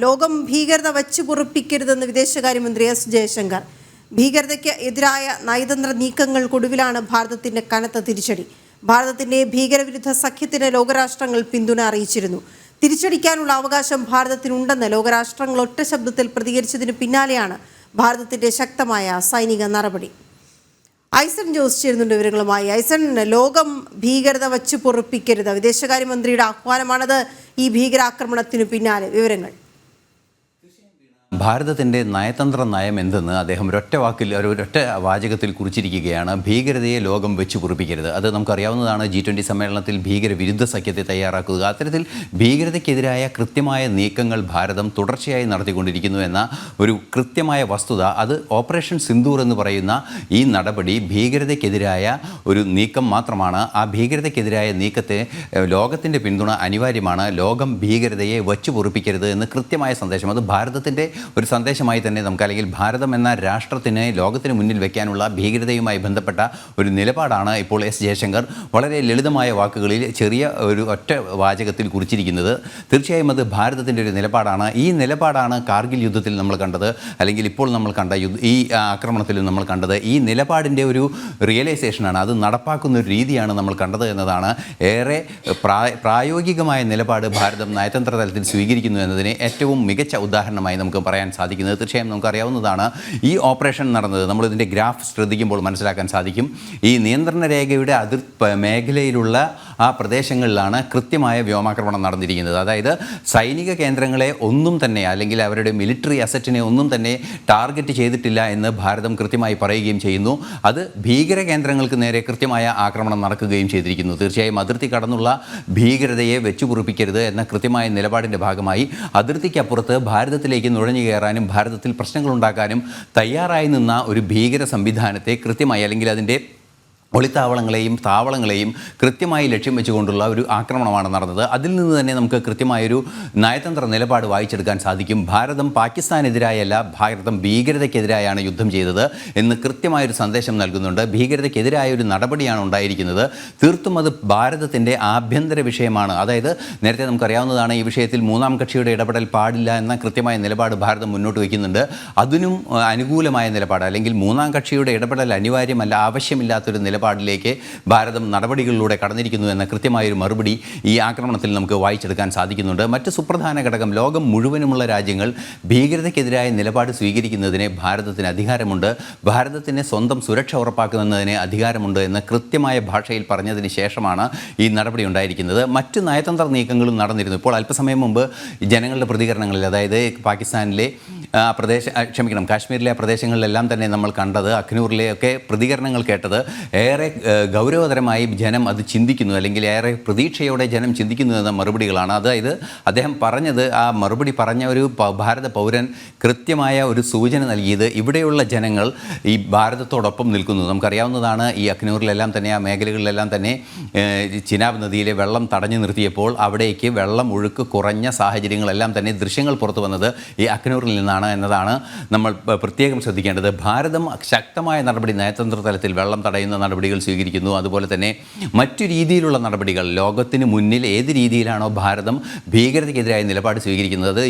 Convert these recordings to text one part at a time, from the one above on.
ലോകം ഭീകരത വച്ചു പൊറുപ്പിക്കരുതെന്ന് വിദേശകാര്യമന്ത്രി എസ് ജയശങ്കർ. ഭീകരതയ്ക്ക് എതിരായ നയതന്ത്ര നീക്കങ്ങൾക്കൊടുവിലാണ് ഭാരതത്തിന്റെ കനത്ത തിരിച്ചടി. ഭാരതത്തിന്റെ ഭീകരവിരുദ്ധ സഖ്യത്തിന് ലോകരാഷ്ട്രങ്ങൾ പിന്തുണ അറിയിച്ചിരുന്നു. തിരിച്ചടിക്കാനുള്ള അവകാശം ഭാരതത്തിനുണ്ടെന്ന് ലോകരാഷ്ട്രങ്ങൾ ഒറ്റ ശബ്ദത്തിൽ പ്രതികരിച്ചതിന് പിന്നാലെയാണ് ഭാരതത്തിന്റെ ശക്തമായ സൈനിക നടപടി. ഐസൺ ജോസ് ചേരുന്നുണ്ട് വിവരങ്ങളുമായി. ഐസൺ, ലോകം ഭീകരത വച്ചു പൊറുപ്പിക്കരുത്, വിദേശകാര്യമന്ത്രിയുടെ ആഹ്വാനമാണത്. ഈ ഭീകരാക്രമണത്തിനു പിന്നാലെ വിവരങ്ങൾ. ഭാരതത്തിൻ്റെ നയതന്ത്ര നയം എന്തെന്ന് അദ്ദേഹം ഒരൊറ്റ വാചകത്തിൽ കുറിച്ചിരിക്കുകയാണ്. ഭീകരതയെ ലോകം വെച്ച് കുറിപ്പിക്കരുത്. അത് നമുക്കറിയാവുന്നതാണ്. G20 സമ്മേളനത്തിൽ ഭീകരവിരുദ്ധ സഖ്യത്തെ തയ്യാറാക്കുക, അത്തരത്തിൽ ഭീകരതയ്ക്കെതിരായ കൃത്യമായ നീക്കങ്ങൾ ഭാരതം തുടർച്ചയായി നടത്തിക്കൊണ്ടിരിക്കുന്നു എന്ന ഒരു കൃത്യമായ വസ്തുത, അത് ഓപ്പറേഷൻ സിന്ദൂർ എന്ന് പറയുന്ന ഈ നടപടി ഭീകരതയ്ക്കെതിരായ ഒരു നീക്കം മാത്രമാണ്. ആ ഭീകരതയ്ക്കെതിരായ നീക്കത്തെ ലോകത്തിൻ്റെ പിന്തുണ അനിവാര്യമാണ്. ലോകം ഭീകരതയെ വച്ചു പൊറുപ്പിക്കരുത് എന്ന് കൃത്യമായ സന്ദേശം, അത് ഭാരതത്തിൻ്റെ ഒരു സന്ദേശമായി തന്നെ നമുക്ക്, അല്ലെങ്കിൽ ഭാരതം എന്ന രാഷ്ട്രത്തിന് ലോകത്തിന് മുന്നിൽ വയ്ക്കാനുള്ള ഭീകരതയുമായി ബന്ധപ്പെട്ട ഒരു നിലപാടാണ് ഇപ്പോൾ എസ് ജയശങ്കർ വളരെ ലളിതമായ വാക്കുകളിൽ ചെറിയ ഒരു ഒറ്റ വാചകത്തിൽ കുറിച്ചിരിക്കുന്നത്. തീർച്ചയായും അത് ഭാരതത്തിൻ്റെ ഒരു നിലപാടാണ്. ഈ നിലപാടാണ് കാർഗിൽ യുദ്ധത്തിൽ നമ്മൾ കണ്ടത്, അല്ലെങ്കിൽ ഇപ്പോൾ നമ്മൾ കണ്ട ഈ ആക്രമണത്തിലും നമ്മൾ കണ്ടത്. ഈ നിലപാടിൻ്റെ ഒരു റിയലൈസേഷനാണ്, അത് നടപ്പാക്കുന്ന ഒരു രീതിയാണ് നമ്മൾ കണ്ടത് എന്നതാണ്. ഏറെ പ്രായോഗികമായ നിലപാട് ഭാരതം നയതന്ത്ര തലത്തിൽ സ്വീകരിക്കുന്നു എന്നതിന് ഏറ്റവും മികച്ച ഉദാഹരണമായി നമുക്ക് പറയാൻ സാധിക്കുന്നത്. തീർച്ചയായും നമുക്കറിയാവുന്നതാണ്, ഈ ഓപ്പറേഷൻ നടന്നത് നമ്മളിതിൻ്റെ ഗ്രാഫ് ശ്രദ്ധിക്കുമ്പോൾ മനസ്സിലാക്കാൻ സാധിക്കും. ഈ നിയന്ത്രണ രേഖയുടെ മേഖലയിലുള്ള ആ പ്രദേശങ്ങളിലാണ് കൃത്യമായ വ്യോമാക്രമണം നടന്നിരിക്കുന്നത്. അതായത് സൈനിക കേന്ദ്രങ്ങളെ ഒന്നും തന്നെ, അല്ലെങ്കിൽ അവരുടെ മിലിറ്ററി അസറ്റിനെ ഒന്നും തന്നെ ടാർഗറ്റ് ചെയ്തിട്ടില്ല എന്ന് ഭാരതം കൃത്യമായി പറയുകയും ചെയ്യുന്നു. അത് ഭീകര കേന്ദ്രങ്ങൾക്ക് നേരെ കൃത്യമായ ആക്രമണം നടക്കുകയും ചെയ്തിരിക്കുന്നു. തീർച്ചയായും അതിർത്തി കടന്നുള്ള ഭീകരതയെ വെച്ചുപൊറുപ്പിക്കരുത് എന്ന കൃത്യമായ നിലപാടിൻ്റെ ഭാഗമായി അതിർത്തിക്കപ്പുറത്ത് ഭാരതത്തിലേക്ക് നുഴഞ്ഞു കയറാനും ഭാരതത്തിൽ പ്രശ്നങ്ങളുണ്ടാക്കാനും തയ്യാറായി നിന്ന ഒരു ഭീകര സംവിധാനത്തെ കൃത്യമായി, അല്ലെങ്കിൽ അതിൻ്റെ ഒളിത്താവളങ്ങളെയും താവളങ്ങളെയും കൃത്യമായി ലക്ഷ്യം വെച്ചുകൊണ്ടുള്ള ഒരു ആക്രമണമാണ് നടന്നത്. അതിൽ നിന്ന് തന്നെ നമുക്ക് കൃത്യമായൊരു നയതന്ത്ര നിലപാട് വായിച്ചെടുക്കാൻ സാധിക്കും. ഭാരതം പാകിസ്ഥാനെതിരായല്ല, ഭാരതം ഭീകരതയ്ക്കെതിരായാണ് യുദ്ധം ചെയ്തത് എന്ന് കൃത്യമായൊരു സന്ദേശം നൽകുന്നുണ്ട്. ഭീകരതയ്ക്കെതിരായ ഒരു നടപടിയാണ് ഉണ്ടായിരിക്കുന്നത്. തീർത്തും അത് ഭാരതത്തിൻ്റെ ആഭ്യന്തര വിഷയമാണ്. അതായത് നേരത്തെ നമുക്കറിയാവുന്നതാണ്, ഈ വിഷയത്തിൽ മൂന്നാം കക്ഷിയുടെ ഇടപെടൽ പാടില്ല എന്ന കൃത്യമായ നിലപാട് ഭാരതം മുന്നോട്ട് വയ്ക്കുന്നുണ്ട്. അതിനും അനുകൂലമായ നിലപാട്, അല്ലെങ്കിൽ മൂന്നാം കക്ഷിയുടെ ഇടപെടൽ അനിവാര്യമല്ല, ആവശ്യമില്ലാത്തൊരു നിലപാടിലേക്ക് ഭാരതം നടപടികളിലൂടെ കടന്നിരിക്കുന്നു എന്ന കൃത്യമായൊരു മറുപടി ഈ ആക്രമണത്തിൽ നമുക്ക് വായിച്ചെടുക്കാൻ സാധിക്കുന്നുണ്ട്. മറ്റ് സുപ്രധാന ഘടകം, ലോകം മുഴുവനുമുള്ള രാജ്യങ്ങൾ ഭീകരതയ്ക്കെതിരായ നിലപാട് സ്വീകരിക്കുന്നതിന് ഭാരതത്തിന് അധികാരമുണ്ട്, ഭാരതത്തിന് സ്വന്തം സുരക്ഷ ഉറപ്പാക്കുന്നതിന് അധികാരമുണ്ട് എന്ന് കൃത്യമായ ഭാഷയിൽ പറഞ്ഞതിന് ശേഷമാണ് ഈ നടപടി ഉണ്ടായിരിക്കുന്നത്. മറ്റ് നയതന്ത്ര നീക്കങ്ങളും നടന്നിരുന്നു. ഇപ്പോൾ അല്പസമയം മുമ്പ് ജനങ്ങളുടെ പ്രതികരണങ്ങളിൽ, അതായത് പാകിസ്ഥാനിലെ കാശ്മീരിലെ പ്രദേശങ്ങളിലെല്ലാം തന്നെ നമ്മൾ കണ്ടത്, അഖ്നൂറിലെയൊക്കെ പ്രതികരണങ്ങൾ കേട്ടത് ഏറെ ഗൗരവതരമായി ജനം അത് ചിന്തിക്കുന്നു, അല്ലെങ്കിൽ ഏറെ പ്രതീക്ഷയോടെ ജനം ചിന്തിക്കുന്നു എന്ന മറുപടികളാണ്. അതായത് അദ്ദേഹം പറഞ്ഞത്, ആ മറുപടി പറഞ്ഞ ഒരു ഭാരത പൗരൻ കൃത്യമായ ഒരു സൂചന നൽകിയത്, ഇവിടെയുള്ള ജനങ്ങൾ ഈ ഭാരതത്തോടൊപ്പം നിൽക്കുന്നു. നമുക്കറിയാവുന്നതാണ്, ഈ അഖ്നൂറിലെല്ലാം തന്നെ, ആ മേഖലകളിലെല്ലാം തന്നെ ചിനാബ് നദിയിലെ വെള്ളം തടഞ്ഞു നിർത്തിയപ്പോൾ അവിടേക്ക് വെള്ളം ഒഴുക്ക് കുറഞ്ഞ സാഹചര്യങ്ങളെല്ലാം തന്നെ ദൃശ്യങ്ങൾ പുറത്തു വന്നത് ഈ അഖ്നൂറിൽ നിന്നാണ് എന്നതാണ് നമ്മൾ പ്രത്യേകം ശ്രദ്ധിക്കേണ്ടത്. ഭാരതം ശക്തമായ നടപടി, നയതന്ത്ര തലത്തിൽ വെള്ളം തടയുന്ന നടപടികൾ സ്വീകരിക്കുന്നു. അതുപോലെ തന്നെ മറ്റു രീതിയിലുള്ള നടപടികൾ, ലോകത്തിന് മുന്നിൽ ഏത് രീതിയിലാണോ ഭാരതം ഭീകരതയ്ക്കെതിരായ നിലപാട് സ്വീകരിക്കുന്നത്,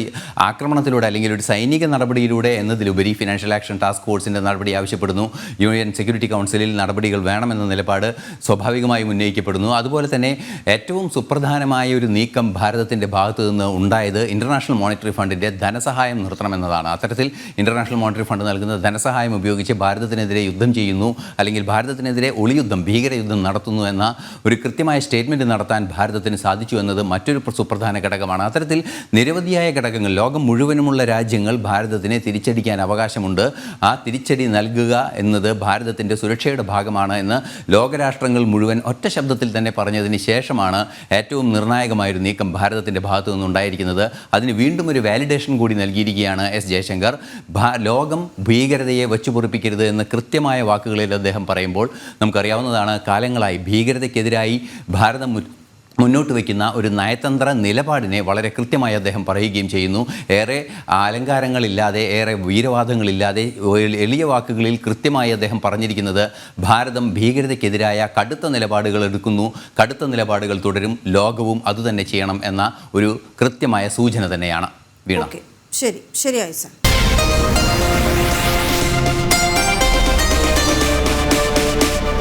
ആക്രമണത്തിലൂടെ അല്ലെങ്കിൽ ഒരു സൈനിക നടപടിയിലൂടെ എന്നതിലുപരി ഫിനാൻഷ്യൽ ആക്ഷൻ ടാസ്ക് ഫോഴ്സിൻ്റെ നടപടി ആവശ്യപ്പെടുന്നു. UN സെക്യൂരിറ്റി കൗൺസിലിൽ നടപടികൾ വേണമെന്ന നിലപാട് സ്വാഭാവികമായും ഉന്നയിക്കപ്പെടുന്നു. അതുപോലെ തന്നെ ഏറ്റവും സുപ്രധാനമായ ഒരു നീക്കം ഭാരതത്തിൻ്റെ ഭാഗത്തു നിന്ന് ഉണ്ടായത് ഇൻ്റർനാഷണൽ മോണിറ്ററി ഫണ്ടിൻ്റെ ധനസഹായം നിർത്തണമെന്നതാണ്. അത്തരത്തിൽ ഇൻ്റർനാഷണൽ മോണിറ്ററി ഫണ്ട് നൽകുന്ന ധനസഹായം ഉപയോഗിച്ച് ഭാരതത്തിനെതിരെ യുദ്ധം ചെയ്യുന്നു, അല്ലെങ്കിൽ ഭാരതത്തിനെതിരെ ഒളിയുദ്ധം, ഭീകരയുദ്ധം നടത്തുന്നു എന്ന ഒരു കൃത്യമായ സ്റ്റേറ്റ്മെൻറ്റ് നടത്താൻ ഭാരതത്തിന് സാധിച്ചു എന്നത് മറ്റൊരു സുപ്രധാന ഘടകമാണ്. അത്തരത്തിൽ നിരവധിയായ ഘടകങ്ങൾ, ലോകം മുഴുവനുമുള്ള രാജ്യങ്ങൾ ഭാരതത്തിനെ തിരിച്ചടിക്കാൻ അവകാശമുണ്ട്. ആ തിരിച്ചടി നൽകുക എന്നത് ഭാരതത്തിൻ്റെ സുരക്ഷയുടെ ഭാഗമാണ് എന്ന് ലോകരാഷ്ട്രങ്ങൾ മുഴുവൻ ഒറ്റ ശബ്ദത്തിൽ തന്നെ പറഞ്ഞതിന് ശേഷമാണ് ഏറ്റവും നിർണായകമായൊരു നീക്കം ഭാരതത്തിൻ്റെ ഭാഗത്തു നിന്നുണ്ടായിരിക്കുന്നത്. അതിന് വീണ്ടും ഒരു വാലിഡേഷൻ കൂടി നൽകിയിരിക്കുകയാണ് എസ് ജയശങ്കർ. ലോകം ഭീകരതയെ വച്ചുപൊറുപ്പിക്കരുത് എന്ന് കൃത്യമായ വാക്കുകളിൽ അദ്ദേഹം പറയുമ്പോൾ നമുക്കറിയാവുന്നതാണ്, കാലങ്ങളായി ഭീകരതയ്ക്കെതിരായി ഭാരതം മുന്നോട്ട് വയ്ക്കുന്ന ഒരു നയതന്ത്ര നിലപാടിനെ വളരെ കൃത്യമായി അദ്ദേഹം പറയുകയും ചെയ്യുന്നു. ഏറെ അലങ്കാരങ്ങളില്ലാതെ, ഏറെ വീരവാദങ്ങളില്ലാതെ, എളിയ വാക്കുകളിൽ കൃത്യമായി അദ്ദേഹം പറഞ്ഞിരിക്കുന്നത്, ഭാരതം ഭീകരതയ്ക്കെതിരായ കടുത്ത നിലപാടുകൾ എടുക്കുന്നു, കടുത്ത നിലപാടുകൾ തുടരും, ലോകവും അതുതന്നെ ചെയ്യണം എന്ന ഒരു കൃത്യമായ സൂചന തന്നെയാണ്. വീണ. ശരി ശരി ആയിസ.